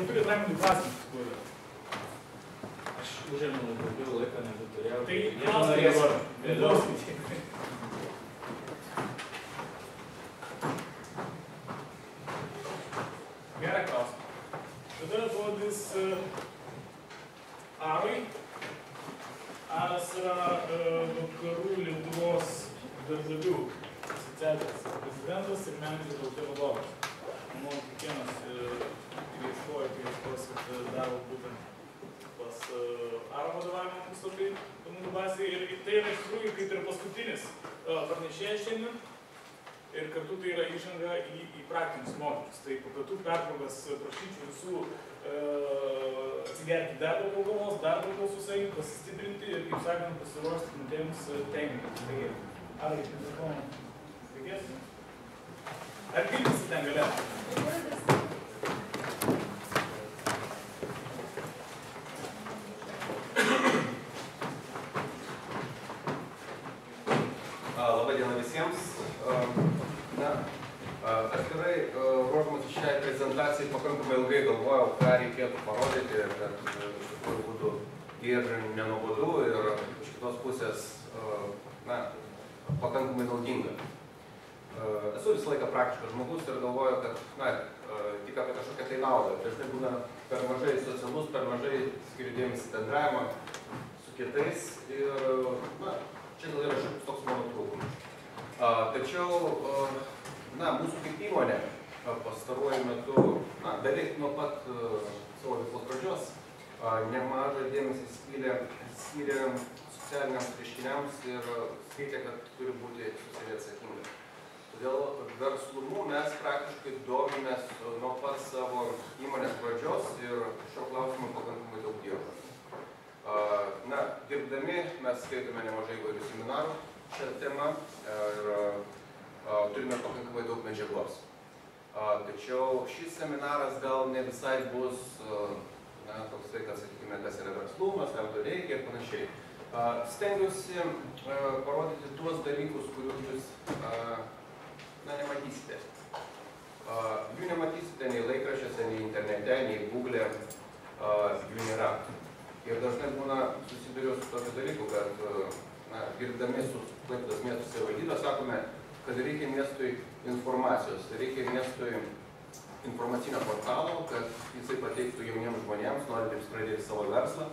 turi Raimondui klausimus, kur. Aš užėmiau daugiau laiką negu turėjau. Tai klausimas vėliau skaityti. Gerą klausimą. Tada atrodys Arai. Aras yra Vakarų Lietuvos darbdavių asociacijos prezidentas ir menininkų tautų vadovas. Manau, kiekvienas ieškos, kad daro būtent pas Aro vadovavimo puslapį duomenų bazėje. Ir tai yra iš tikrųjų kaip ir paskutinis pranešėjas šiandien. Ir kartu tai yra įžanga į praktinius mokymus. Tai po pietų pertraukas prašyčiau visų atsigerti dar daugiau galvos, dar daugiau su savimi, pasistiprinti ir, kaip sakant, pasiruošti mintims technikams. Taigi, ar mikrofoną reikės? Ar girdisi ten gale? Labą dieną visiems. Atvirai, ruošdamas šiai prezentacijai pakankamai ilgai galvojau, ką reikėtų parodyti, kad iš tikrųjų būtų ir nenuobodu, ir iš kitos pusės pakankamai naudinga. Esu visą laiką praktiškas žmogus ir galvoju, kad tik apie kažkokią tai naudą. Dažnai būna per mažai socialus, per mažai skiriu dėmesį bendravimą su kitais ir čia gal yra šioks toks mano trūkumas. Tačiau mūsų kaip įmonė pastaruoju metu, beveik nuo pat savo veiklos pradžios, nemažą dėmesį skyrė socialiniams reiškiniams ir skaitė, kad turi būti socialiai atsakinga. Todėl verslumu mes praktiškai domimės nuo pat savo įmonės pradžios ir šio klausimo pakankamai daug dirbame. Dirbdami mes skaitome nemažai įvairių seminarų šią temą ir turime pakankamai daug medžiagos. Tačiau šis seminaras gal ne visai bus toksai, kad sakykime, kas yra verslumas, kam to reikia ir panašiai. Stengiuosi parodyti tuos dalykus, kurių jūs nematysite. Jų nematysite nei laikraščiuose, nei internete, nei Google, jų nėra. Ir dažnai būna susiduriu su tokiu dalyku, kad dirbdami su Klaipėdos miesto savivaldybė sakome, kad reikia miestui informacijos, reikia miestui informacinio portalo, kad jisai pateiktų jauniems žmonėms, norintiems pradėti savo verslą,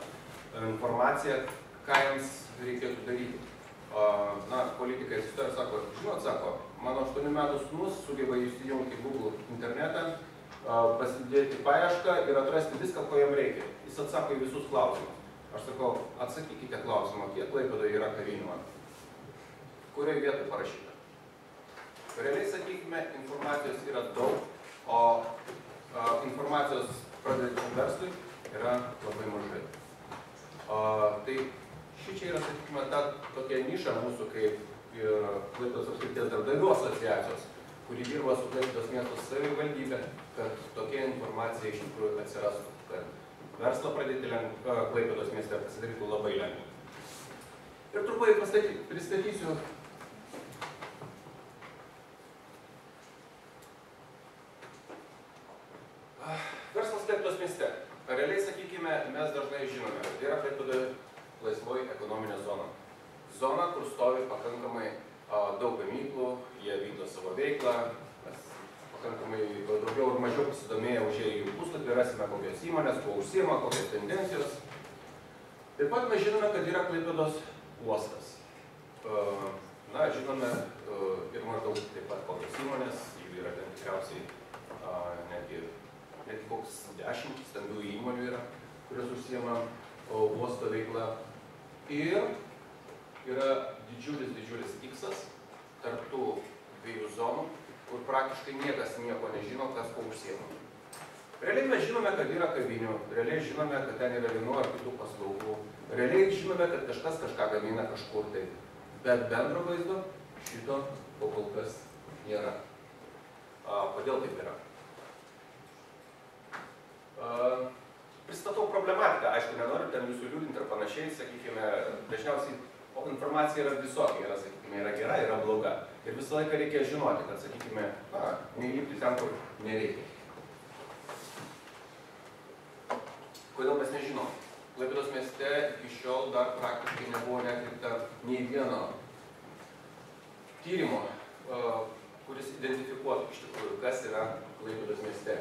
informaciją, ką jiems reikėtų daryti. Politikai susitarė, sako, žinot, sako, mano 8 metų sūnus sugeba įsijungti Google internetą, pasidėti paiešką ir atrasti viską, ko jam reikia. Jis atsako į visus klausimus. Aš sakau, atsakykite klausimą, kiek Klaipėdoje yra kavinių, kurioje vietoje parašyta. Realiai, sakykime, informacijos yra daug, o informacijos pradedančiam verslui yra labai mažai. Tai šičia yra, sakykime, ta tokia niša mūsų kaip ir Klaipėdos apskrities darbdavių asociacijos, kuri dirba su Klaipėdos miesto savivaldybė, kad tokia informacija iš tikrųjų atsirastų, kad verslą pradėti Klaipėdos mieste pasidarytų labai lengva. Ir trumpai pristatysiu verslas Klaipėdos mieste. Realiai, sakykime, mes dažnai žinome, kad yra Klaipėdoje laisvoji ekonominė zona. Zona, kur stovi pakankamai daug gamyklų, jie vykdo savo veiklą, mes pakankamai daugiau ir mažiau pasidomėję užėję jų puslapį, rasime kokios įmonės, kuo užsiima, kokios tendencijos. Taip pat mes žinome, kad yra Klaipėdos uostas. Žinome ir maždaug taip pat kokios įmonės, jų yra ten tikriausiai netgi koks 10 stambių įmonių yra, kurios užsiima uosto veiklą. Ir yra didžiulis X-as tarp tų dviejų zonų, kur praktiškai niekas nieko nežino, kas ko užsiema. Realiai mes žinome, kad yra kavinių, realiai žinome, kad ten yra vienų ar kitų paslaugų, realiai žinome, kad kažkas kažką gamina kažkur tai, bet bendro vaizdo šito kol kas nėra. Kodėl taip yra? Pristatau problematiką, aišku, nenoriu ten jūsų liūdinti ir panašiai, sakykime, dažniausiai informacija yra visokia, yra, sakykime, yra gera, yra bloga. Ir visą laiką reikia žinoti, kad, sakykime, neįlipti ten, kur nereikia. Kodėl mes nežinom? Klaipėdos mieste iki šiol dar praktiškai nebuvo netlikta nei vieno tyrimo, kuris identifikuotų iš tikrųjų, kas yra Klaipėdos mieste.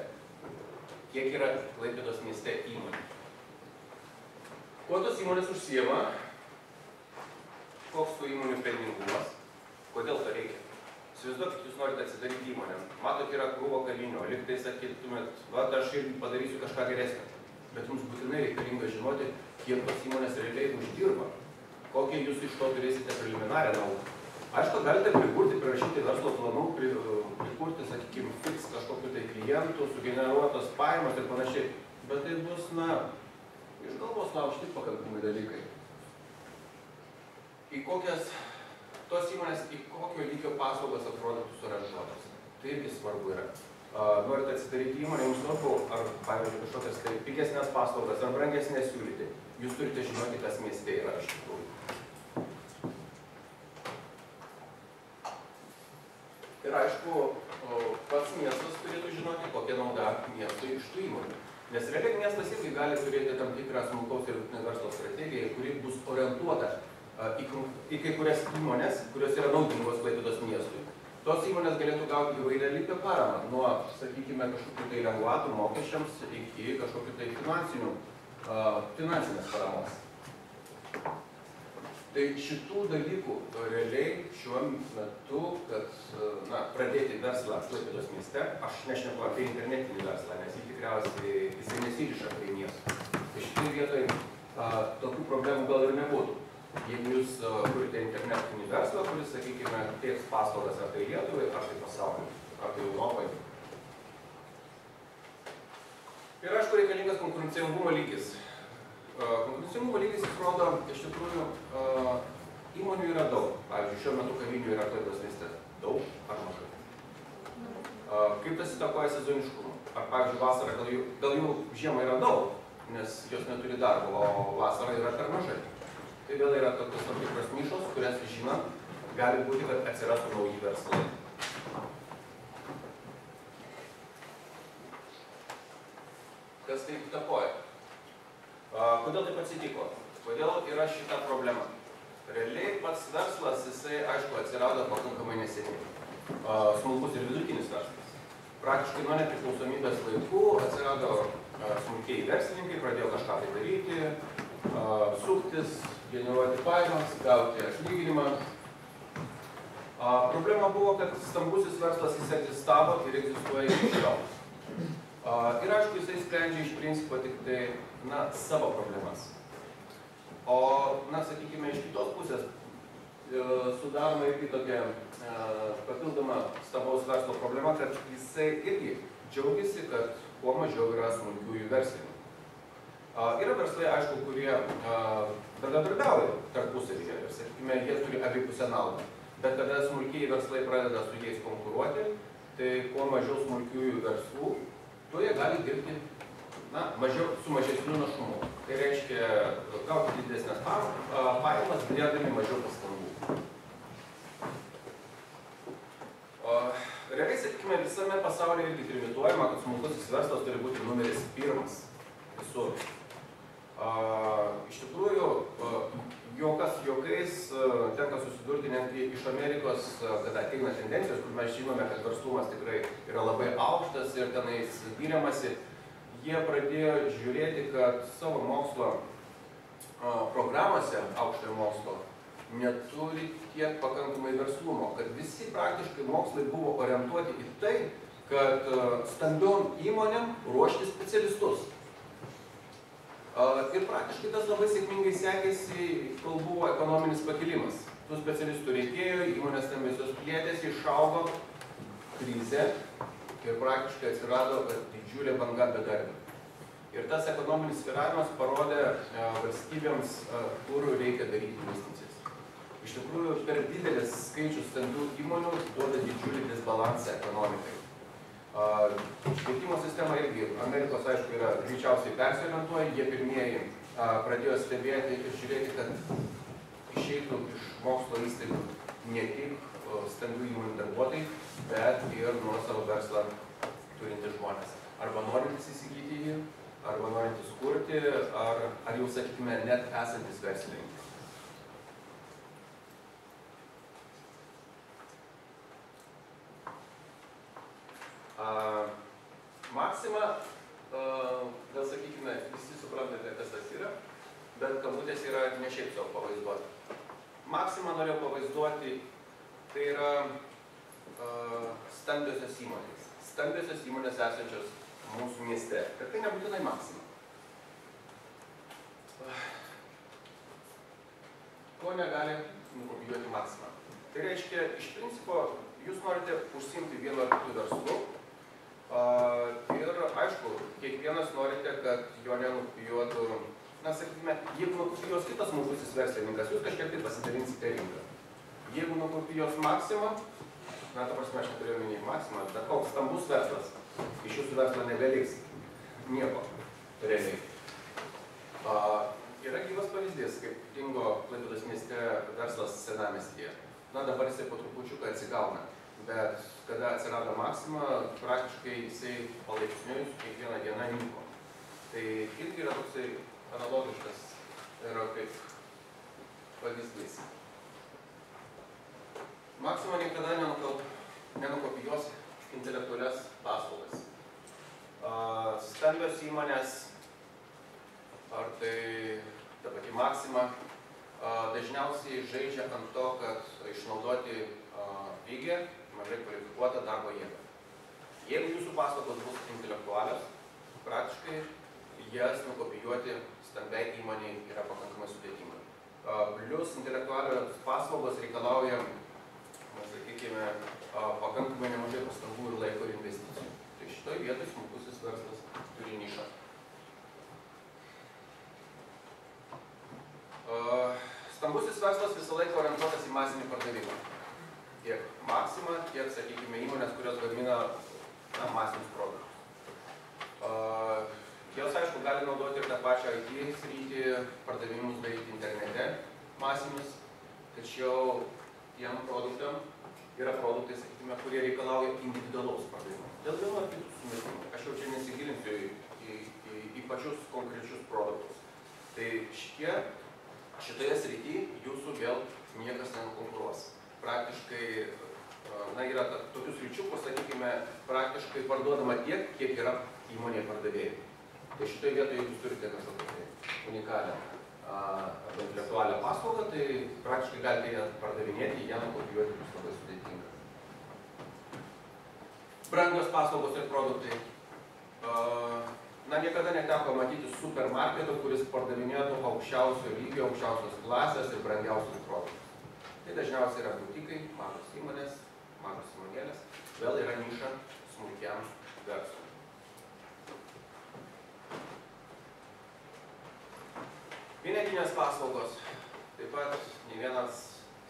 Kiek yra Klaipėdos mieste įmonių. Kuo tos įmonės užsiema, koks tų įmonių pelningumas, kodėl to reikia. Įsivaizduokit, jūs norite atsidaryti įmonę. Matot, yra krūvo kavinių, lyg tai sakytumėt, va, aš ir padarysiu kažką geresnio. Bet jums būtinai reikalinga žinoti, kiek tos įmonės realiai uždirba, kokią jūs iš to turėsite preliminarią naudą. Aišku, galite prirašyti verslo planų, prikurti, sakykime, fiks kažkokiu tai klientų, sugeneruotos pajamas ir panašiai. Bet tai bus, na, iš galvos laužti pakankamai dalykai. Į kokias tos įmonės, į kokio lygio paslaugas atrodytų suranžuotas. Tai irgi svarbu yra. Norite atsidaryti įmonę, jums svarbu, ar, pavyzdžiui, kažkokias tai pigesnės paslaugas, ar brangesnės siūlyti. Jūs turite žinoti, kas mieste yra iš tikrųjų. Ir aišku, pats miestas turėtų žinoti, kokia nauda miestui iš tų įmonių. Nes realiai miestas irgi gali turėti tam tikrą smulkaus ir vidutinio verslo strategiją, kuri bus orientuota į kai kurias įmonės, kurios yra naudingos Klaipėdos miestui. Tos įmonės galėtų gauti įvairialypę paramą, nuo, sakykime, kažkokių tai lengvatų mokesčiams iki kažkokių tai finansinės paramos. Tai šitų dalykų realiai šiuo metu, kad pradėti verslą Klaipėdos mieste, aš nešneku apie internetinį verslą, nes jisai nesiriša prie miestų. Tai šitai vietoj tokių problemų gal ir nebūtų. Jeigu jūs turite internetinį verslą, kuris, sakykime, teiks paslaugas ar tai Lietuvai, ar tai pasauliui, ar tai Europai. Ir aišku, reikalingas konkurencingumo lygis. Konkurencingumo lygis rodo, iš tikrųjų, įmonių yra daug. Pavyzdžiui, šiuo metu kavinių yra Klaipėdos mieste. Daug ar mažai? Kaip tas įtakoja sezoniškumą? Ar, pavyzdžiui, vasarą gal jų žiemą yra daug, nes jos neturi darbo, o vasarą yra per mažai. Tai vėl yra tokios tam tikros nišos, kurias žinant, gali būti, kad atsirastų nauji verslai. Kas tai įtakoja? Kodėl taip atsitiko? Kodėl yra šita problema? Realiai pats verslas, jisai, aišku, atsirado pakankamai neseniai. Smulkus ir vidutinis verslas. Praktiškai nuo nepriklausomybės laikų atsirado smulkieji verslininkai, pradėjo kažką tai daryti, suktis, generuoti pajamas, gauti atlyginimą. Problema buvo, kad stambusis verslas jis egzistavo ir egzistuoja iki šiol. Ir aišku, jisai sprendžia iš principo tik tai, savo problemas. O, sakykime, iš kitos pusės sudaroma irgi tokia papildoma stambaus verslo problema, kad jisai irgi džiaugiasi, kad kuo mažiau yra smulkiųjų verslininkų. Yra verslai, aišku, kurie bendradarbiauja tarpusavyje ir, sakykime, jie turi abipusę naudą. Bet kada smulkiai verslai pradeda su jais konkuruoti, tai kuo mažiau smulkiųjų verslų, tuo jie gali dirbti su mažesniu našumu. Tai reiškia gauti didesnės pajamas, dėdami mažiau pastangų. Realiai, sakykime, visame pasaulyje irgi trimituojama, kad smulkusis verslas turi būti numeris 1 visur. Iš tikrųjų, juokais tenka susidurti netgi iš Amerikos, kad ateina tendencijos, kur mes žinome, kad verslumas tikrai yra labai aukštas ir tenais giriamasi. Jie pradėjo žiūrėti, kad savo mokslo programuose aukštojo mokslo neturi tiek pakankamai verslumo, kad visi praktiškai mokslai buvo orientuoti į tai, kad stambiom įmonėm ruošti specialistus. Ir praktiškai tas labai sėkmingai sekėsi, kol buvo ekonominis pakilimas. Tų specialistų reikėjo, įmonės stambiosios plėtėsi, išaugo krizė ir praktiškai atsirado didžiulė banga bedarbių. Ir tas ekonominis svyravimas parodė valstybėms, kur reikia daryti investicijas. Iš tikrųjų, per didelis skaičius stambių įmonių duoda didžiulį disbalansą ekonomikai. Švietimo sistema irgi, Amerikos, aišku, yra greičiausiai persiorientuoja, jie pirmieji pradėjo stebėti ir žiūrėti, kad išeitų iš mokslo įstaigų ne tik stambių įmonių darbuotojai, bet ir nuosavą verslą turintys žmonės. Arba norintys įsigyti jį, arba norintys kurti, ar jau, sakykime, net esantis verslininkai. Maxima, gal sakykime, visi suprantate, kas tas yra, bet kabutės yra ne šiaip savo pavaizduoti. Maxima norėjau pavaizduoti, tai yra stambiosios įmonės. Stambiosios įmonės esančios mūsų mieste. Ir tai nebūtinai Maxima. Ko negali nukopijuoti Maxima? Tai reiškia, iš principo, jūs norite užsiimti vienu ar kitu verslu. Ir, aišku, kiekvienas norite, kad jo nenukopijuotų, na, sakykime, jeigu nukopijuos kitas mūsusis verslininkas, jūs kažkiek tai pasidalinsite rinką. Jeigu nukopijuos Maxima, na, ta prasme, aš neturėjau minėti Maxima, bet koks stambus verslas, iš jūsų verslo nebeliks nieko, realiai. Yra gyvas pavyzdys, kaip dingo Klaipėdos mieste verslas senamiestyje. Na, dabar jisai po trupučiuką atsigauna. Bet kada atsirado Maxima, praktiškai jisai palaipsniui kiekvieną dieną nyko. Tai irgi yra toksai analogiškas, yra kaip pavyzdys. Maxima niekada nenukopijuos intelektualias paslaugas. Stambios įmonės, ar tai ta pati Maxima, dažniausiai žaidžia ant to, kad išnaudoti pigią, mažai kvalifikuotą darbo jėgą. Jeigu jūsų paslaugos bus intelektualios, praktiškai jas nukopijuoti stambiai įmonei yra pakankamai sudėtinga. Plius intelektualios paslaugos reikalauja, sakykime, pakankamai nemažai pastangų ir laiko ir investicijų. Tai šitoj vietoj smulkusis verslas turi nišą. Stambusis verslas visą laiką orientuotas į masinį pardavimą. Tiek Maxima, tiek, sakykime, įmonės, kurios gamina masinius produktus. Jos, aišku, gali naudoti ir tą pačią IT sritį, pardavimus daryti internete masinius, tačiau tiem produktam yra produktai, sakykime, kurie reikalauja individualaus pardavimo. Dėl vieno ar kitų sumetimų. Aš jau čia nesigilinsiu į pačius konkrečius produktus. Tai šitoje srityje jūsų vėl niekas nekonkuruos. Praktiškai, na, yra tokių sričių, kur, sakykime, praktiškai parduodama tiek, kiek yra įmonė pardavėjai. Tai šitoje vietoje, jeigu jūs turite kažkokią unikalią arba intelektualią paslaugą, tai praktiškai galite ją pardavinėti, ją nukopijuoti bus labai sudėtinga. Brangios paslaugos ir produktai. Na, niekada neteko matyti supermarketo, kuris pardavinėtų aukščiausio lygio, aukščiausios klasės ir brangiausius produktus. Tai dažniausiai yra butikai, mažos įmonės, mažos įmonėlės, vėl yra niša smulkiam verslui. Vienetinės paslaugos. Taip pat nei vienas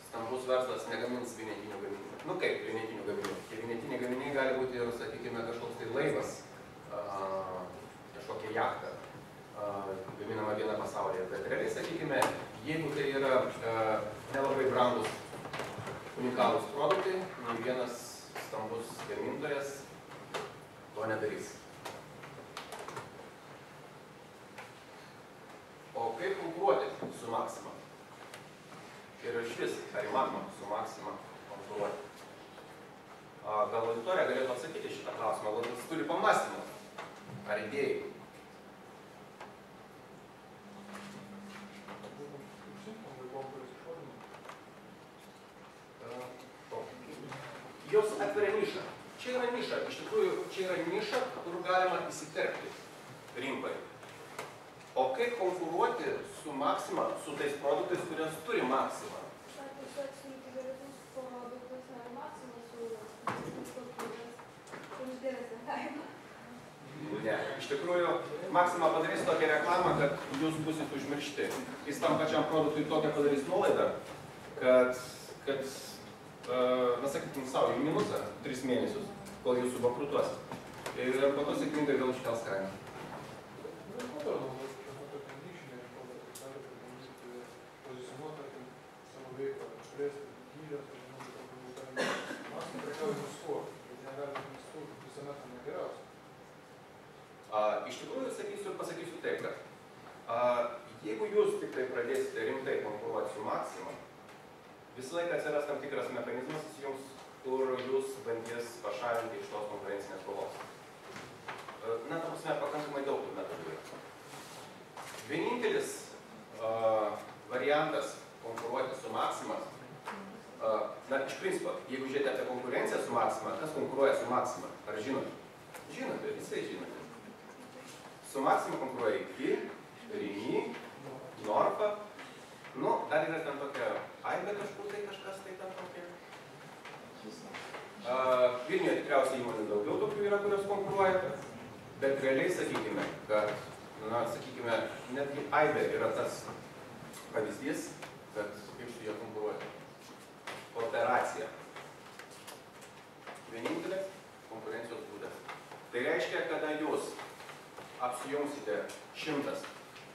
stambus verslas negamins vienetinių gaminių. Nu kaip vienetinių gaminių? Tie vienetiniai gaminiai gali būti ir, sakykime, kažkoks tai laivas, kažkokia jachta, gaminama viena pasaulyje. Bet realiai, sakykime, jeigu tai yra nelabai brangus unikalūs produktai, nei vienas stambus gamintojas to nedarys. O kaip konkuruoti su Maxima? Ir išvis, ar įmanoma su Maxima konkuruoti? Gal auditorija galėtų atsakyti šitą klausimą, gal jis turi pamąstymų ar idėjų? Jos atveria nišą. Čia yra niša. Iš tikrųjų, čia yra niša, kur galima įsiterpti rinkoje. O kaip konkuruoti su Maxima, su tais produktais, kurios turi Maxima? Ne. Iš tikrųjų, Maxima padarys tokią reklamą, kad jūs busit užmiršti. Jis tam pačiam produktui tokią padarys nuolaidą, kad na, sakykim, savo į minusą 3 mėnesius, kol jūs subankrutuos. Ir po to sėkmingai vėl iškels kainą. Iš tikrųjų, pasakysiu taip, kad jeigu jūs tik tai pradėsite rimtai konkuruoti su Maxima, visą laiką atsiras tam tikras mechanizmas jums, kur jūs bandys pašalinti iš tos konkurencinės kovos. Na, ta prasme, pakankamai daug tų metodų yra. Vienintelis variantas konkuruoti su Maxima, na, iš principo, jeigu žiūrėti apie konkurenciją su Maxima, kas konkuruoja su Maxima? Ar žinote? Žinote, visai žinote. Su Maxima konkuruoja IKI, Rimi, Norfa. Nu, dar yra ten tokia Aibė kažkur, tai kažkas tai ten tokia. Vilniuje tikriausiai įmonių daugiau tokių yra, kurios konkuruoja. Bet realiai sakykime, kad, na, sakykime, netgi Aibė yra tas pavyzdys, kad kaip su jie konkuruoja. Kooperacija. Vienintelis konkurencijos būdas. Tai reiškia, kada jūs apsijungsite 100,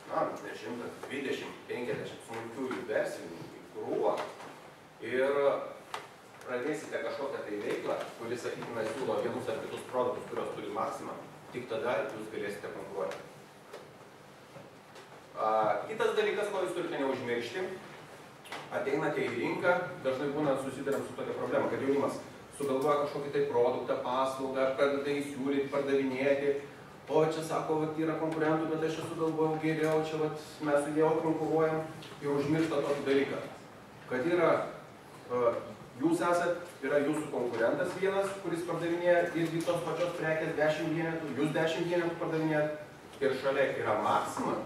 na, ne 100, 20, 50 smulkiųjų verslininkų į krūvą ir pradėsite kažkokią tai veiklą, kuris, sakykime, siūlo vienus ar kitus produktus, kurios turi Maxima, tik tada jūs galėsite konkuruoti. Kitas dalykas, ko jūs turite neužmiršti, ateinate į rinką, dažnai būna susiduriam su tokia problema, kad jaunimas sugalvoja kažkokį tai produktą, paslaugą, pradeda įsiūlyti, pardavinėti, o čia sako, vat, yra konkurentų, bet aš sugalvojau geriau, čia vat, mes su jie konkuruojam ir užmiršta tokį dalyką, kad yra, jūs esat, yra jūsų konkurentas vienas, kuris pardavinėja irgi tos pačios prekės 10 vienetų, jūs 10 vienetų pardavinėjat ir šalia yra Maxima,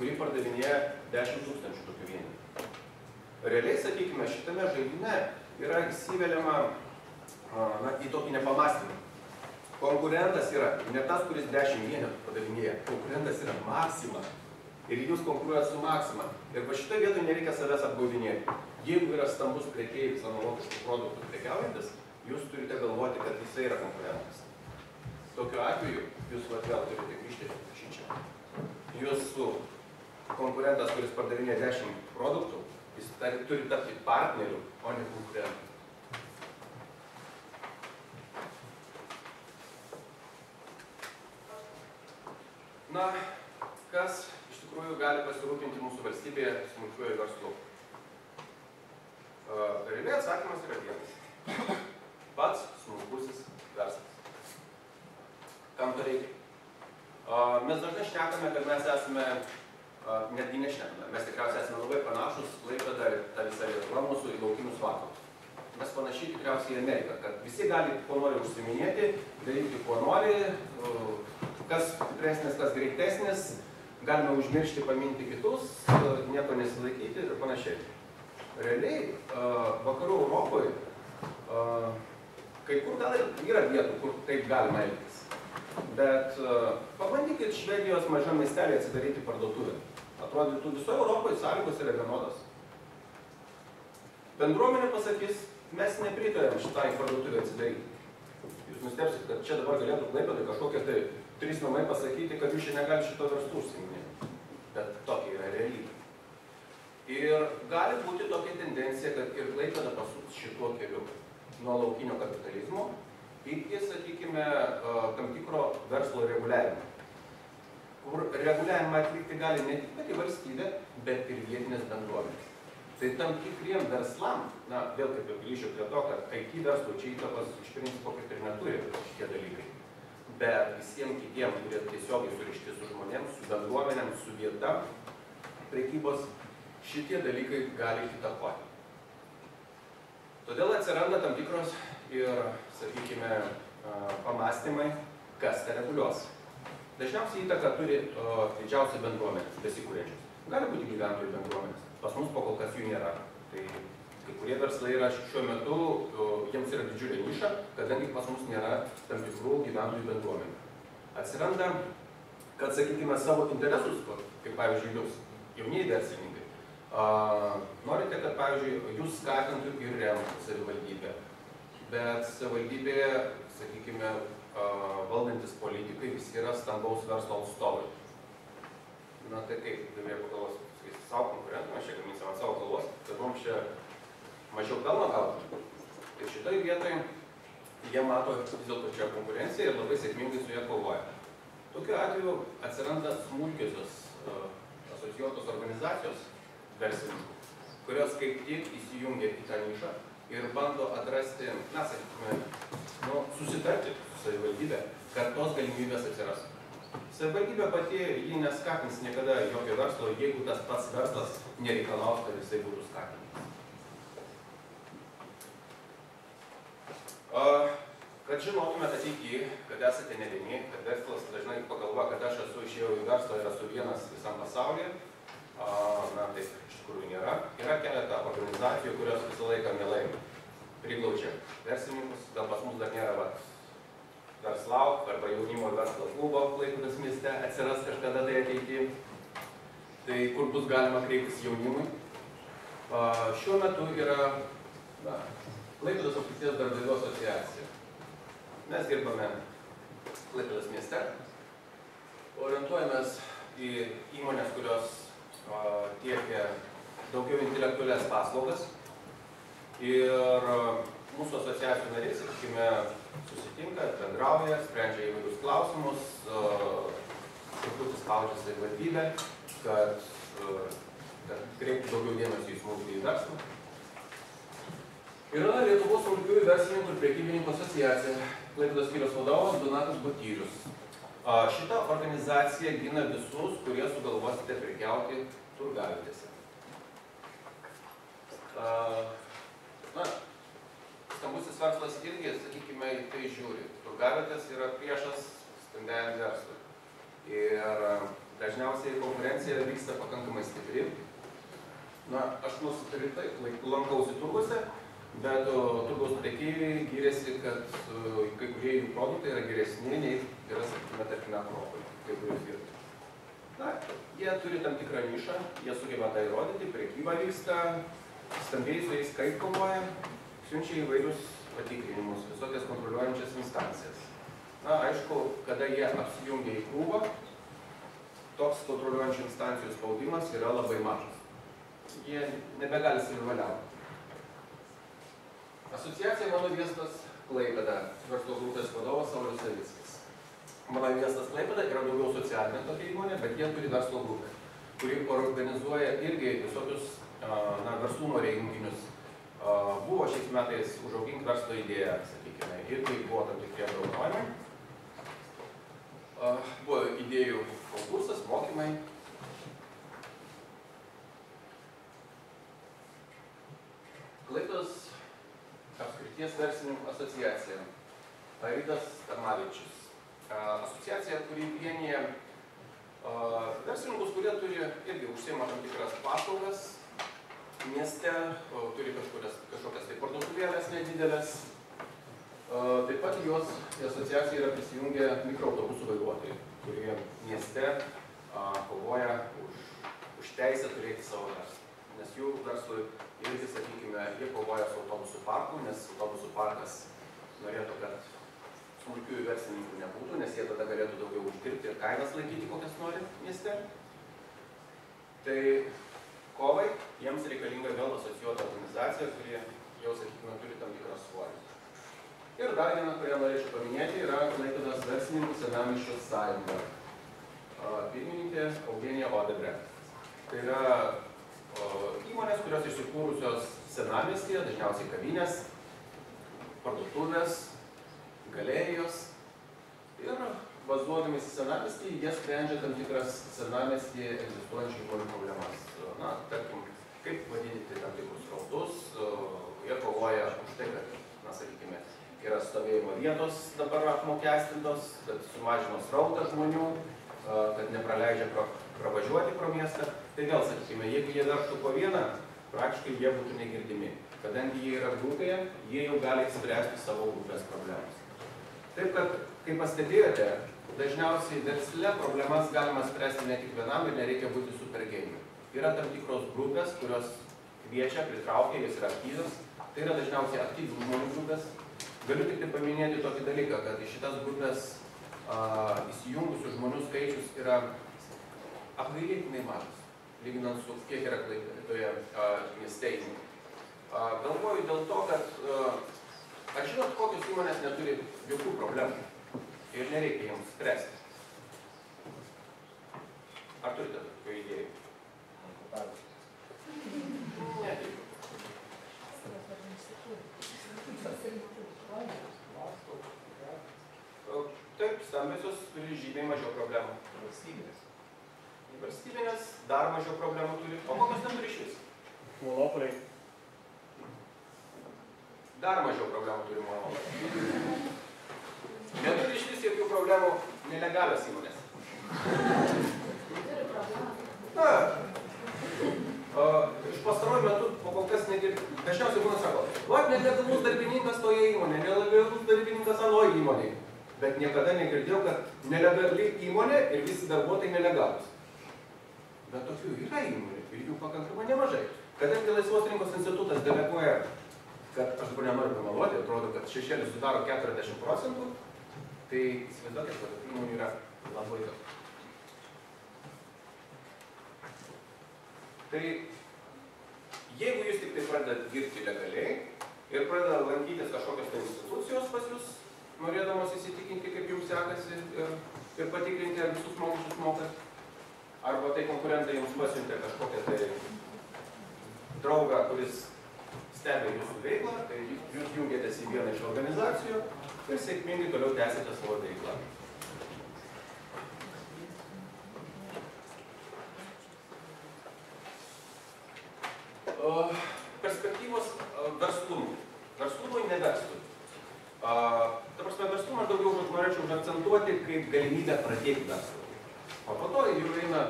kuri pardavinėja 10 000 tokių vienetų. Realiai, sakykime, šitame žaidime yra įsiveliama į tokį nepamastymą. Konkurentas yra ne tas, kuris 10 vienetų padavinėja, konkurentas yra Maxima. Ir jūs konkuruojat su Maxima. Ir va šitoje vietoje nereikia savęs apgaudinėti. Jeigu yra stambus prekeivis analogiškų produktų prekiaujantis, jūs turite galvoti, kad jisai yra konkurentas. Tokiu atveju jūs vėl turite grįžti šičia. Jūsų konkurentas, kuris pardavinėja 10 produktų, jis turi tapti partneriu, o ne konkurentu. Na, kas iš tikrųjų gali pasirūpinti mūsų valstybėje smulkiuoju verslu? Realiai atsakymas yra vienas. Pats smulkusis verslas. Kam to reikia? Mes dažnai šnekame, kad mes esame, netgi nešnekame, mes tikriausiai esame labai panašus Klaipėda ir ta visa Lietuva mūsų į laukinius vakarus. Mes panašiai tikriausiai į Ameriką, kad visi gali kuo nori užsiminėti, daryti kuo nori, kas stipresnis, kas greitesnis, galime užmiršti, paminti kitus, nieko nesilaikyti ir panašiai. Realiai, vakarų Europoje, kai kur gal yra vietų, kur taip galima elgtis. Bet pabandykit Švedijos mažam miestelį atsidaryti parduotuvę. Atrodytų, visoje Europoje sąlygos yra vienodos. Bendruomenė pasakys, mes nepritarėm šitai parduotuvę atsidaryti. Jūs nustepsit, kad čia dabar galėtų Klaipėdai kažkokie tai 3 namai pasakyti, kad jūs čia negali šito verslu užsiiminėti. Bet tokia yra realybė. Ir gali būti tokia tendencija, kad ir Klaipėda pasuks šituo keliu nuo laukinio kapitalizmo iki, sakykime, tam tikro verslo reguliavimo. Kur reguliavimą atlikti gali ne tik pati valstybė, bet ir vietinės bendruomenės. Tai tam tikriem verslam, na, vėl kaip ir grįšiu prie to, kad IT verslo čia įtakos iš principo kaip ir neturi šitie dalykai. Bet visiems kitiems, kurie tiesiogiai surišti su žmonėms, su bendruomenėm, su vieta, prekybos, šitie dalykai gali įtakoti. Todėl atsiranda tam tikros ir, sakykime, pamastymai, kas tai reguliuos. Dažniausiai įtaką turi didžiausia bendruomenės, besikūrenčios. Gali būti gyventojų bendruomenės. Pas mus po kol kas jų nėra. Tai kai kurie verslai yra šiuo metu, jiems yra didžiulė niša, kadangi pas mus nėra tam tikrų gyventojų bendruomenių. Atsiranda, kad, sakykime, savo interesus, kaip pavyzdžiui jūs, jaunieji verslininkai, norite, kad, pavyzdžiui, jūs skatintų ir remtų savivaldybę. Bet savivaldybėje, sakykime, valdantis politikai visi yra stambaus verslo atstovai. Na tai kaip, galėjo pagalvos, savo konkurentų, mes čia gaminsim ant savo galvos, kad mums čia mažiau pelno gauti. Ir šitoj vietoj jie mato vis dėlto čia konkurenciją ir labai sėkmingai su ją kovoja. Tokiu atveju atsiranda smulkiosios asocijuotos organizacijos verslininkų, kurios kaip tik įsijungia į tą nišą ir bando atrasti, na, sakykime, susitarti su savivaldybė, kad tos galimybės atsirastų. Savivaldybė pati jį neskatins niekada jokio verslo, jeigu tas pats verslas nereikalaus, kad jisai būtų skatinimas. Kad žinotumėte ateityje, kad esate ne vieni, kad verslas dažnai pagalvoja, kad aš išėjau į verslą ir esu vienas visam pasaulyje, na taip iš tikrųjų nėra. Yra keletą organizacijų, kurios visą laiką mielai priglaudžia verslininkus, gal pas mus dar nėra Verslauk arba jaunimo verslo klubo Klaipėdos mieste atsiras kažkada tai ateityje, tai kur bus galima kreiptis jaunimui. Šiuo metu yra Klaipėdos apskrities darbdavių asociacija. Mes dirbame Klaipėdos mieste, orientuojamės į įmonės, kurios tiekia daugiau intelektualias paslaugas. Ir mūsų asociacijų nariai, sakykime, susitinka, bendrauja, sprendžia įvairius klausimus, truputį spaudžia savivaldybę, kad kreiptų daugiau dėmesio į smulkųjį verslą. Yra Lietuvos smulkiųjų verslininkų ir prekybininkų asociacija, Klaipėdos skyriaus vadovas Donatas Batyrius. Šita organizacija gina visus, kurie sugalvosite prekiauti turgavietėse. Stambusis verslas irgi, sakykime, į tai žiūri. Turgavietės yra priešas stambiajam verslui. Ir dažniausiai konkurencija vyksta pakankamai stipri. Aš lankausi turguose, bet turgaus prekeiviai giriasi, kad kai kurie jų produktai yra geresni nei yra, sakykime, tarkime, Akropolį, kai kurios vietos. Jie turi tam tikrą nišą, jie sugeba tą įrodyti, prekyba vyksta, stambiai su jais kaip kovoja, siunčia įvairius patikrinimus, visokias kontroliuojančias instancijas. Aišku, kada jie apsijungia į krūvą, toks kontroliuojančių instancijų spaudimas yra labai mažas. Jie nebegali savivaliauti. Asociacija Mano miestas Klaipėda, verslo grupės vadovas Saulius Savickis. Mano miestas Klaipėda yra daugiau socialinė tokia įmonė, bet jie turi verslo grupę, kuri organizuoja irgi visokius verslumo renginius. Buvo šiais metais Užaugink verslo idėja, sakykime, irgi buvo tam tikrie apdovanojimai. Buvo idėjų konkursas, mokymai. Klaipėdos apskrities verslininkų asociacija. Aidas Tamavičius. Asociacija, kuri vienyje verslininkus, kurie turi irgi užsiima tam tikras paslaugas mieste, turi kažkokias tai parduotuvėlės nedidelės. Taip pat juos į asociaciją yra prisijungę mikroautobusų vairuotojai, kurie mieste kovoja už teisę turėti savo verslą. Nes jų verslui irgi, sakykime, jie kovoja su autobusų parku, nes autobusų parkas norėtų, kad smulkiųjų verslininkų nebūtų, nes jie tada galėtų daugiau uždirbti ir kainas laikyti, kokias nori mieste. Tai kovai, jiems reikalinga vėl asocijuota organizacija, kurie jau, sakykime, turi tam tikrą svorį. Ir dar vieną, kurią norėčiau paminėti, yra Klaipėdos verslininkų senamiesčio sąjunga. Pirmininkė Eugenija Odebre. Tai yra įmonės, kurios įsikūrusios senamiestyje, dažniausiai kavinės, parduotuvės, galerijos. Ir bazuodamės į senamiestį, jie sprendžia tam tikras senamiestyje egzistuojančių žmonių problemas. Tarkim, kaip vadinti tam tikrus srautus, jie kovoja už tai, kad, sakykime, yra stovėjimo vietos dabar apmokestintos, kad sumažino srautą žmonių, kad nepraleidžia pravažiuoti pro miestą. Tai vėl, sakykime, jeigu jie vežtų po vieną, praktiškai jie būtų negirdimi. Kadangi jie yra grupėje, jie jau gali spręsti savo grupės problemas. Taip kad, kaip pastebėjote, dažniausiai versle problemas galima spręsti ne tik vienam ir nereikia būti supergeniu. Yra tam tikros grupės, kurios kviečia, pritraukia, jis yra aktyvios. Tai yra dažniausiai aktyvių žmonių grupės. Galiu tik tai paminėti tokį dalyką, kad į šitas grupės įsijungusių žmonių skaičius yra apgailėtinai mažas, lyginant su kiek yra Klaipėdoje mieste įmonių. Galvoju dėl to, kad žinot, kokios įmonės neturi jokių problemų ir nereikia jiems spręsti. turite tokių idėjų? Taip, stambiosios turi žymiai mažiau problemų. Valstybinės dar mažiau problemų turi. O kokios neturi išvis? Monopoliai. Dar mažiau problemų turi monopoliai. Neturi išvis jokių problemų nelegalios įmonės. Na, iš pastaruoju metu, po kol kas dažniausiai būna sako, nelegalus darbininkas toje įmonėje, nelegalus darbininkas anoje įmonėje. Bet niekada negirdėjau, kad nelegali įmonė ir visi darbuotojai nelegalus. Bet tokių yra įmonių ir jų pakankamai nemažai. Kadangi Laisvos rinkos institutas deleguoja, kad aš dabar nenoriu pameluoti, atrodo, kad šešėlis sudaro 40%, tai įsivaizduokit, kad tokių įmonių yra labai daug. Tai jeigu jūs tik tai pradedat dirbti legaliai ir pradedat lankytis kažkokios tai institucijos pas jūs, norėdamos įsitikinti, kaip jums sekasi ir patikrinti, ar visus mokesčius mokat, arba tai konkurentai jums pasiuntė kažkokią tai draugą, kuris stebi jūsų veiklą, tai jūs jungiatės į vieną iš organizacijų ir sėkmingai toliau tęsite savo veiklą. Perspektyvos verslumui. Verslumui, ne verslui. Ta prasme, verslumą aš daugiau norėčiau užakcentuoti kaip galimybę pradėti verslą. O po to jau eina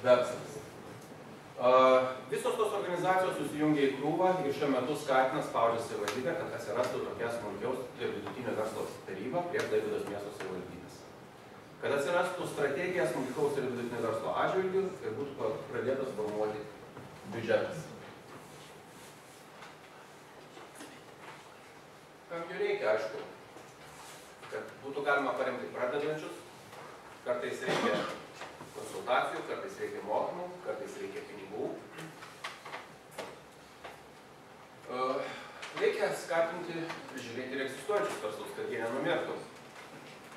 verslas. Visos tos organizacijos susijungia į krūvą ir šiuo metu skatina spaudžia savivaldybę, kad atsirastų tokia smulkiaus ir vidutinio verslo taryba prie Klaipėdos miesto savivaldybės. Kad atsirastų strategija smulkaus ir vidutinio verslo atžvilgių ir būtų pradėtas formuoti biudžetas. Kam jų reikia, aišku, kad būtų galima paremti pradedančius, kartais reikia konsultacijų, kartais reikia mokymų, kartais reikia pinigų. Reikia skatinti, prižiūrėti ir egzistuojančius verslus, kad jie nenumirtų.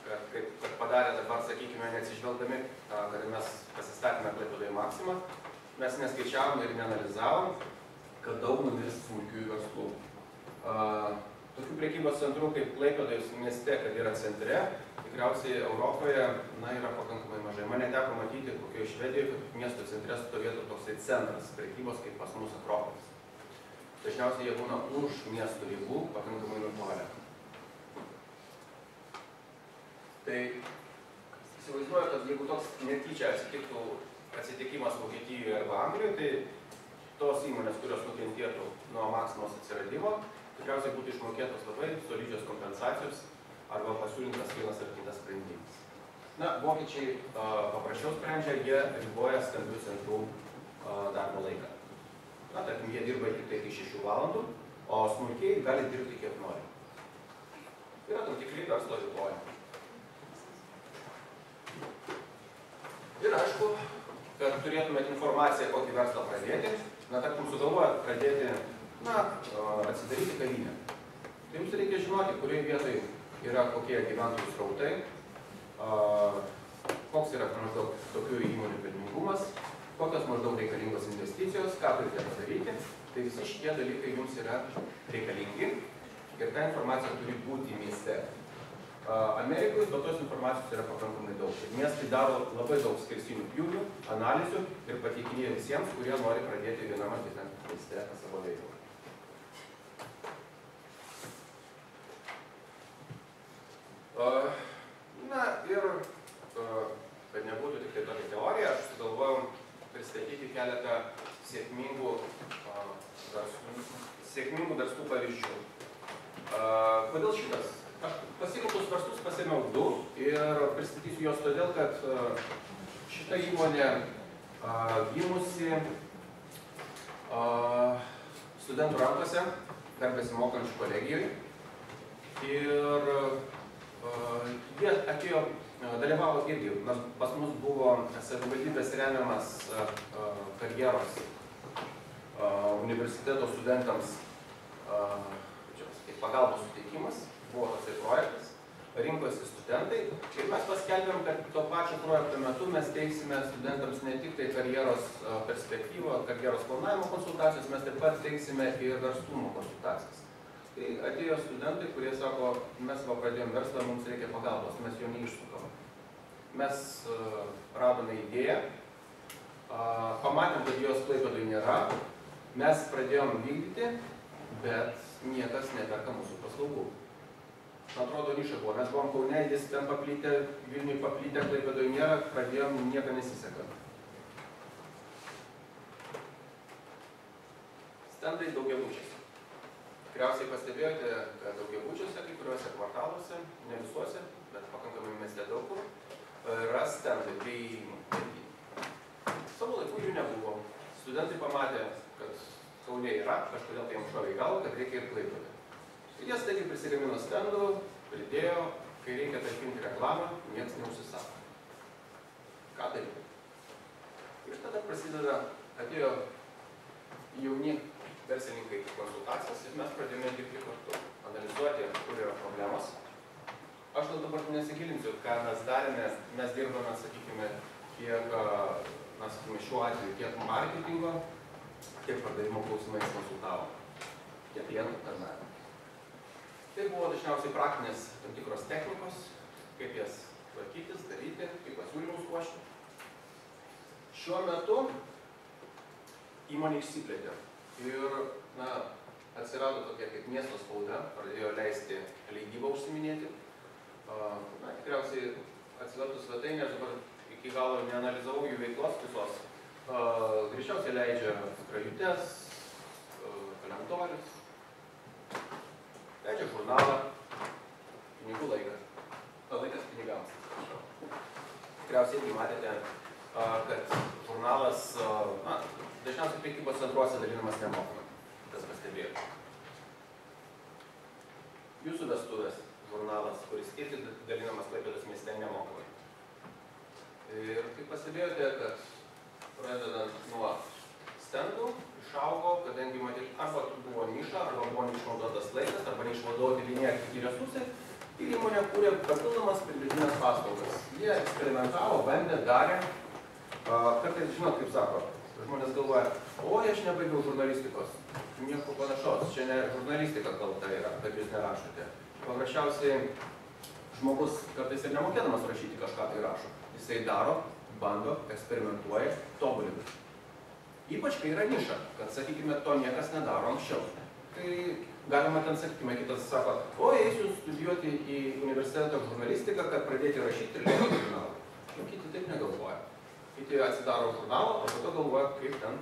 Kad padarė dabar, sakykime, neatsižvelgdami, kad mes pasistatėme Klaipėdoje Maksimą, mes neskaičiavom ir neanalizavom, kad daug numirs smulkiųjų verslų. Tokių prekybos centrų kaip Klaipėdos mieste, kad yra centre, tikriausiai Europoje yra pakankamai mažai. Man neteko matyti kokioje Švedijoje, kad miesto centre stovėtų toksai centras prekybos kaip pas mus Akropolis. Dažniausiai jie būna už miesto ribų, pakankamai nutolę. Tai įsivaizduoju, kad jeigu toks netyčia atsitikimas Vokietijoje arba Anglijoje, tai tos įmonės, kurios nukentėtų nuo Maksimos atsiradimo, tikriausiai būtų išmokėtos labai solidžios kompensacijos arba pasiūlytas vienas ar kitas sprendimas. Na, vokiečiai paprasčiau sprendžia, jie riboja stambių centrų darbo laiką. Na, tarkim, jie dirba tik tai iki 6 valandų, o smulkiai gali dirbti kiek nori. Yra tam tikri verslo ribojimai. Ir aišku, kad turėtumėt informaciją, kokį verslą pradėti. Na, tarkim, sugalvojat pradėti atsidaryti kavinę. Tai jums reikia žinoti, kurioje vietoje yra kokie gyventojų srautai, koks yra maždaug tokių įmonių pelningumas, kokios maždaug reikalingos investicijos, ką turite padaryti. Tai visi šitie dalykai jums yra reikalingi ir ta informacija turi būti mieste. Amerikoje tos informacijos yra pakankamai daug. Miestai daro labai daug skersinių pjūvių, analizių ir pateikinėja visiems, kurie nori pradėti vienam ar kitam mieste savo veiklą. Na ir, kad nebūtų tik tai tokia teorija, aš sugalvojau pristatyti keletą sėkmingų verslų pavyzdžių. Kodėl šitas? Aš pasirinktus verslus pasėmiau 2 ir pristatysiu juos todėl, kad šita įmonė gimusi studentų rankose, dar besimokančių kolegijoje. Ir jie atėjo, dalyvavo irgi, pas mus buvo savivaldybės remiamas karjeros universiteto studentams pagalbos suteikimas, buvo toksai projektas, rinkosi studentai. studentai. Ir mes paskelbėm, kad to pačio projekto metu mes teiksime studentams ne tik tai karjeros perspektyvą, karjeros planavimo konsultacijas, mes taip pat teiksime ir verslumo konsultacijas. Tai atėjo studentai, kurie sako, mes va pradėjom verslą, mums reikia pagalbos, mes jo neišsukam. Mes radome idėją, pamatėm, kad jos Klaipėdoje nėra, mes pradėjom vykdyti, bet niekas neperka mūsų paslaugų. Atrodo, niša buvo. Mes buvom Kaune, jis ten paplytė, Vilniui paplytė, Klaipėdoje nėra, pradėjom, nieko nesiseka. Stendai daugiabučiuose. Tikriausiai pastebėjote, kad daugiabučiuose, kai kuriuose kvartaluose, ne visuose, bet pakankamai mieste daug kur, yra stendai bei įėjimai. Savo laikų jų nebuvo. Studentai pamatė, kad Kaune yra, kažkodėl tai jiems šovė į galvą, kad reikia ir Klaipėdoje. Ir jie staigiai prisigamino stendų, pridėjo, kai reikia talpinti reklamą, niekas neužsisako. Ką daryti? Ir tada prasideda, atėjo jauni verslininkai konsultacijas ir mes pradėjome dirbti kartu, analizuoti, kur yra problemos. Aš dabar nesigilinsiu, ką mes darėme, mes dirbame, sakykime, kiek, šiuo atveju, kiek marketingo, tiek pardavimo klausimais konsultavo, tiek klientų aptarnavimo. Tai buvo dažniausiai praktinės tam tikros technikos, kaip jas tvarkytis, daryti, kaip pasiūlymus ruošti. Šiuo metu įmonė išsiplėtė ir atsirado tokia kaip miesto spauda, pradėjo leisti leidybą užsiminėti. Tikriausiai atsivertus svetainę, aš dabar iki galo neanalizavau jų veiklos visos. Greičiausiai leidžia skrajutes, kalendorius, leidžia žurnalą, pinigų laikas. Laikas pinigams. Tikriausiai irgi matėte, kad žurnalas, dažniausiai prekybos centruose dalinamas nemokamai, tas pastebėjote. Jūsų vestuvės žurnalas, kuris irgi dalinamas Klaipėdos mieste nemokamai. Ir kaip pastebėjote, kad pradedant nuo stendų, išaugo, kadangi matyt, arba buvo niša, arba buvo neišnaudotas laikas, arba neišnaudoti vieni kiti resursai, ir įmonė kūrė papildomas pridėtinės paslaugas. Jie eksperimentavo, bandė, darė. Kartais, žinot, kaip sako, žmonės galvoja, oi, aš nebaigiau žurnalistikos. Nieko panašaus, čia ne žurnalistika kalta yra, kad jūs nerašote. Paprasčiausiai, žmogus kartais ir nemokėdamas rašyti kažką tai rašo. Jisai daro, bando, eksperimentuoja, tobulina. Ypač, kai yra niša, kad, sakykime, to niekas nedaro anksčiau. Tai galima ten, sakykime, kitas sako, o, eisiu studijuoti į universitetą žurnalistiką, kad pradėti rašyti ir leisti žurnalą. Kiti taip negalvoja. Kiti atsidaro žurnalą, o po to galvoja, kaip ten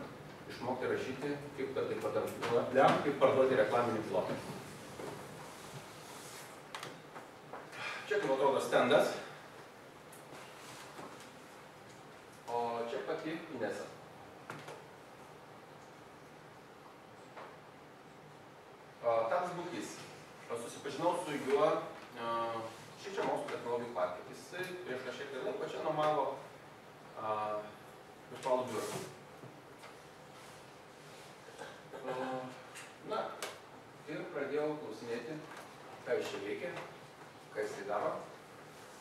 išmokti rašyti, kaip tai padaryti, kaip parduoti reklaminį plotą. Čia, kaip atrodo, stendas. O čia pati Inesa. Tadas Bukys. Susipažinau su juo Šičia mokslo technologijų parke. Jisai prieš kažkiek tai laiko čia nuomavo virtualų biurą. Na, ir pradėjau klausinėti, ką jis čia veikia, ką jis tai daro.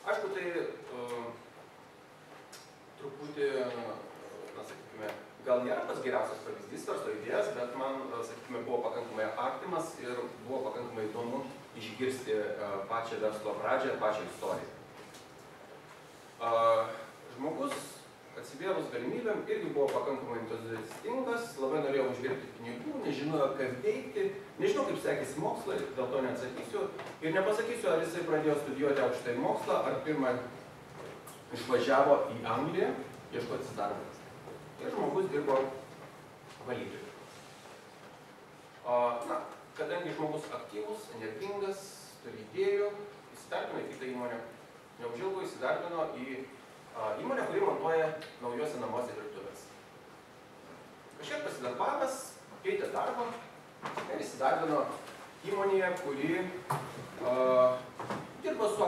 Aišku, tai truputį, sakykime, gal nėra tas geriausias pavyzdys verslo idėjas, bet man, sakykime, buvo pakankamai artimas ir buvo pakankamai įdomu išgirsti pačią verslo pradžią, pačią istoriją. Žmogus, atsivėrus galimybėm, irgi buvo pakankamai entuziastingas, labai norėjo uždirbti pinigų, nežinojo, kaip veikti, nežinau, kaip sekėsi mokslai, dėl to neatsakysiu. Ir nepasakysiu, ar jisai pradėjo studijuoti aukštąjį mokslą, ar pirmą išvažiavo į Angliją, ieškotis darbo. Ir žmogus dirbo valytoju. Na, kadangi žmogus aktyvus, energingas, turi idėjų, įsidarbino į kitą įmonę. Neužilgo įsidarbino į įmonę, kuri montuoja naujose namuose dirbtuves. Kažkiek pasidarbavęs, keitė darbą ir įsidarbino įmonėje, kuri dirba su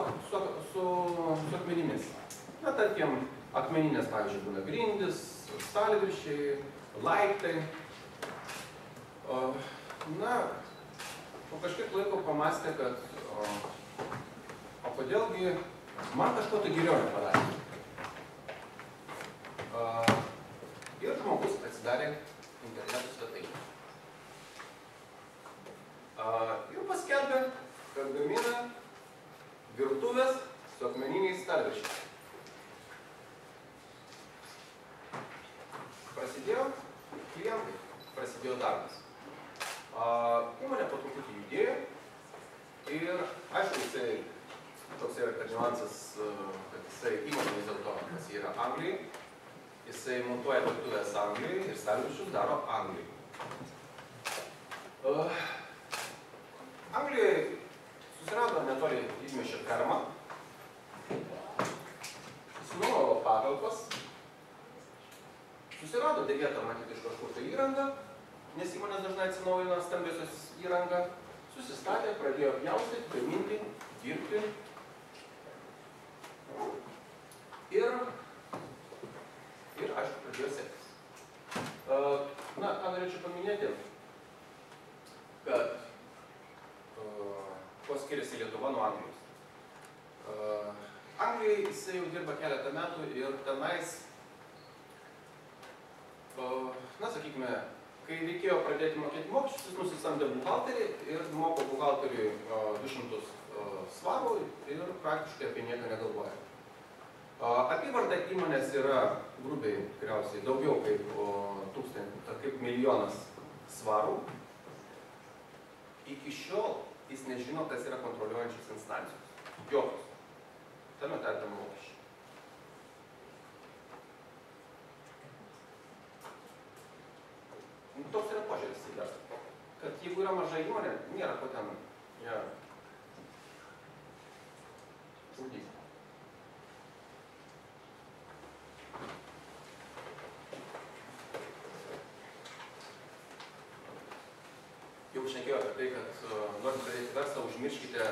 akmenimis. Na, tarkim, akmeninės, pavyzdžiui, būna grindys, stalviršiai, laiptai. Na, po kažkiek laiko pamastė, kad o kodėlgi man kažko tai geriau nepadarė. Ir žmogus atsidarė interneto svetainę. Ir paskelbė, kad gamina virtuvės su akmeniniais stalviršiais. Prasidėjo klientai, prasidėjo darbas. Įmonė po truputį judėjo ir, aišku, jisai toks yra niuansas, kad jisai įmonė vis dėlto, kas yra Anglijai, jisai montuoja virtuvės Anglijai ir stalviršius daro Anglijai. Anglijoje susirado netoli didmiesčio fermą, išsinuomavo patalpas, susirado dėvėtą matyti iš kažkur tai įrangą, nes įmonės dažnai atsinaujina stambiosios įrangą, susistatė, pradėjo pjaustyti, gaminti, dirbti. Ir aišku, pradėjo sektis. Na, ką norėčiau paminėti, kad kuo skiriasi Lietuva nuo Anglijos. Anglijai jisai jau dirba keletą metų ir tenais, na, sakykime, kai reikėjo pradėti mokėti mokesčius, jis nusisamdė buhalterį ir moko buhalteriui 200 svarų ir praktiškai apie nieką negalvoja. Apyvarta įmonės yra grubiai tikriausiai daugiau kaip milijonas svarų. Iki šiol jis nežino, kas yra kontroliuojančios instancijos. Jokios. Tame tarpe mokesčiai. Toks yra požiūris į verslą. Kad jeigu yra maža įmonė, nėra ko ten ją žudyti. Jau šnekėjau apie tai, kad norint pradėti verslą, užmirškite,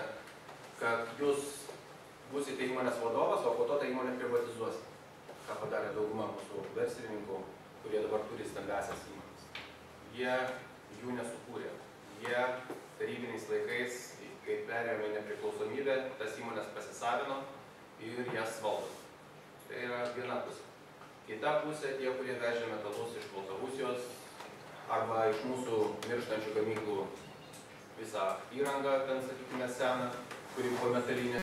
kad jūs būsite įmonės vadovas, o po to tą įmonę privatizuosite. Ką padarė dauguma mūsų verslininkų, kurie dabar turi stambiąsias įmonės. Jie jų nesukūrė. Jie tarybiniais laikais, kai perėjome nepriklausomybę, tas įmonės pasisavino ir jas valdo. Tai yra viena pusė. Kita pusė, tie, kurie vežė metalus iš Baltarusijos, arba iš mūsų mirštančių gamyklų visą įrangą, ten, sakykime, seną, kuri buvo metalinė.